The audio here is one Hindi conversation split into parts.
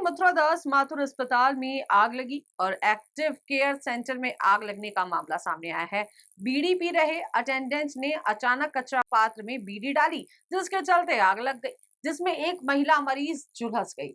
मथुरादास माथुर अस्पताल में आग लगी और एक्टिव केयर सेंटर में आग लगने का मामला सामने आया है। बीड़ी पी रहे अटेंडेंट ने अचानक कचरा पात्र में बीड़ी डाली, जिसके चलते आग लग गई, जिसमें एक महिला मरीज झुलस गई।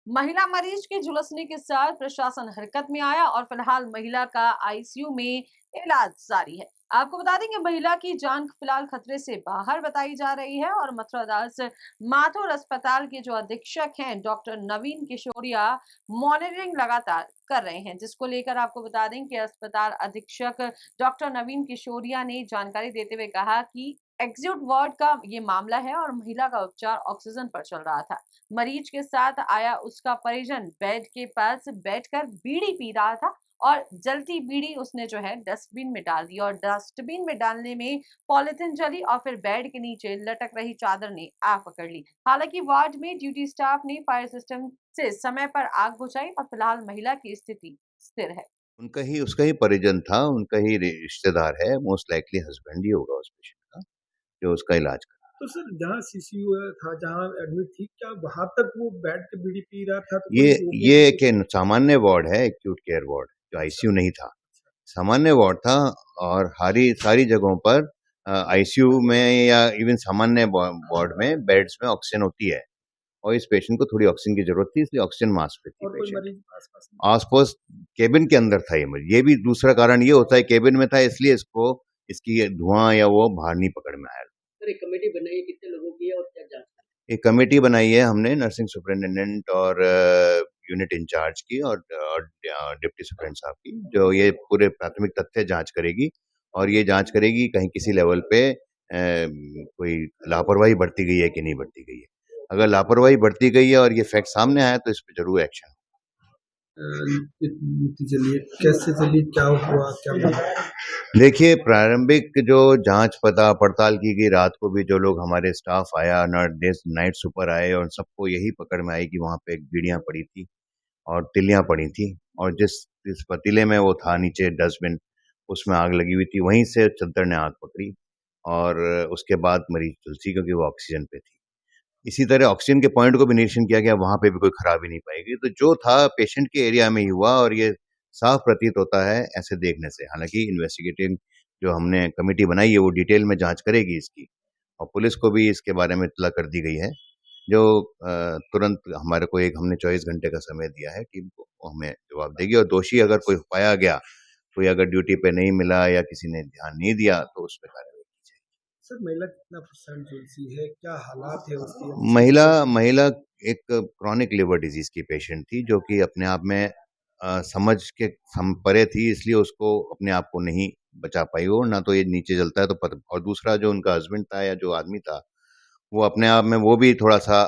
महिला मरीज के झुलसने के साथ प्रशासन हरकत में आया और फिलहाल महिला का आईसीयू में इलाज जारी है। आपको बता दें कि महिला की जान फिलहाल खतरे से बाहर बताई जा रही है और मथुरादास माथुर अस्पताल के जो अधीक्षक हैं डॉक्टर नवीन किशोरिया मॉनिटरिंग लगातार कर रहे हैं, जिसको लेकर आपको बता दें कि अस्पताल अधीक्षक डॉक्टर नवीन किशोरिया ने जानकारी देते हुए कहा कि एक्यूट वार्ड का ये मामला है और महिला का उपचार ऑक्सीजन पर चल रहा था। मरीज के साथ आया उसका परिजन बेड के पास बैठकर बीड़ी पी रहा था और जलती बीड़ी उसने जो है डस्टबिन में डाल दी और डस्टबिन में डालने में पॉलिथीन जली और फिर बेड के नीचे लटक रही चादर ने आग पकड़ ली। हालांकि वार्ड में ड्यूटी स्टाफ ने फायर सिस्टम से समय पर आग बुझाई और फिलहाल महिला की स्थिति स्थिर है। उनका ही उसका ही परिजन था, उनका ही रिश्तेदार है, मोस्ट लाइकली हस्बैंड ही होगा उस पेशेंट का, जो उसका इलाज कर रहा तो सर जहाँ सीसीयू था, जहाँ एडमिट थी, क्या वहां तक वो बैठ के बीड़ी पी रहा था? तो है। कोई ये रोकने की एक सामान्य वार्ड है, एक्यूट केयर वार्ड, जो आईसीयू नहीं था, सामान्य वार्ड था। और सारी जगहों पर आईसीयू में या इवन सामान्य वार्ड में बेड्स में ऑक्सीजन होती है और इस पेशेंट को थोड़ी ऑक्सीजन की जरूरत थी, इसलिए ऑक्सीजन मास्क पे थी और कोई पेशेंट। मरीज आसपास नहीं? आसपास केबिन के अंदर था ये मरीज। ये भी दूसरा कारण ये होता है, केबिन में था इसलिए इसको इसकी धुआं या वो बाहर नहीं पकड़ में आया। सर, एक कमेटी बनाई है, कितने लोगों की है और क्या जांच? एक कमेटी बनाई है हमने, नर्सिंग सुपरिटेंडेंट और यूनिट इंचार्ज की और डिप्टी सुपरिटेंडेंट साहब की, जो ये पूरे प्राथमिक तथ्य जांच करेगी और ये जांच करेगी कहीं किसी लेवल पे कोई लापरवाही बरती गई है कि नहीं बरती गई है। अगर लापरवाही बरती गई है और ये फैक्ट सामने आया तो इस पे जरूर एक्शन। चलिए, कैसे चली, क्या हुआ, क्या बना? देखिए, प्रारंभिक जो जांच पड़ताल की गई, रात को भी जो लोग हमारे स्टाफ आया, नाइट सुपर आए और सबको यही पकड़ में आई कि वहाँ पे बीड़ियाँ पड़ी थी और तिलियाँ पड़ी थी और जिस पतीले में वो था नीचे डस्टबिन, उसमें आग लगी हुई थी। वहीं से चद्दर ने आग पकड़ी और उसके बाद मरीज झुलसी, क्योंकि वो ऑक्सीजन पे थी। इसी तरह ऑक्सीजन के पॉइंट को भी निरीक्षण किया गया, वहाँ पे भी कोई खराबी नहीं पाई गई। तो जो था पेशेंट के एरिया में ही हुआ और ये साफ प्रतीत होता है ऐसे देखने से। हालाँकि इन्वेस्टिगेटिव जो हमने कमेटी बनाई है वो डिटेल में जाँच करेगी इसकी और पुलिस को भी इसके बारे में इत्तला कर दी गई है, जो तुरंत हमने 24 घंटे का समय दिया है टीम को, वो हमें जवाब देगी और दोषी अगर कोई पाया गया, कोई अगर ड्यूटी पे नहीं मिला या किसी ने ध्यान नहीं दिया तो उस पे कार्रवाई की जाएगी। सर, महिला कितना % झुलसी है, क्या हालात है उसकी? महिला एक क्रॉनिक लिवर डिजीज की पेशेंट थी, जो कि अपने आप में समझ के परे थी, इसलिए उसको अपने आप को नहीं बचा पाई वो, ना तो ये नीचे जलता है तो पता। और दूसरा जो उनका हस्बैंड था या जो आदमी था, वो अपने आप में वो भी थोड़ा सा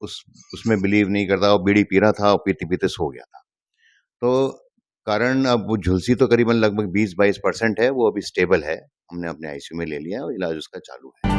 उसमें बिलीव नहीं करता, वो बीड़ी पी रहा था और पीते-पीते सो गया था। तो कारण अब वो झुलसी तो करीबन लगभग 20-22% है, वो अभी स्टेबल है। हमने अपने आईसीयू में ले लिया है और इलाज उसका चालू है।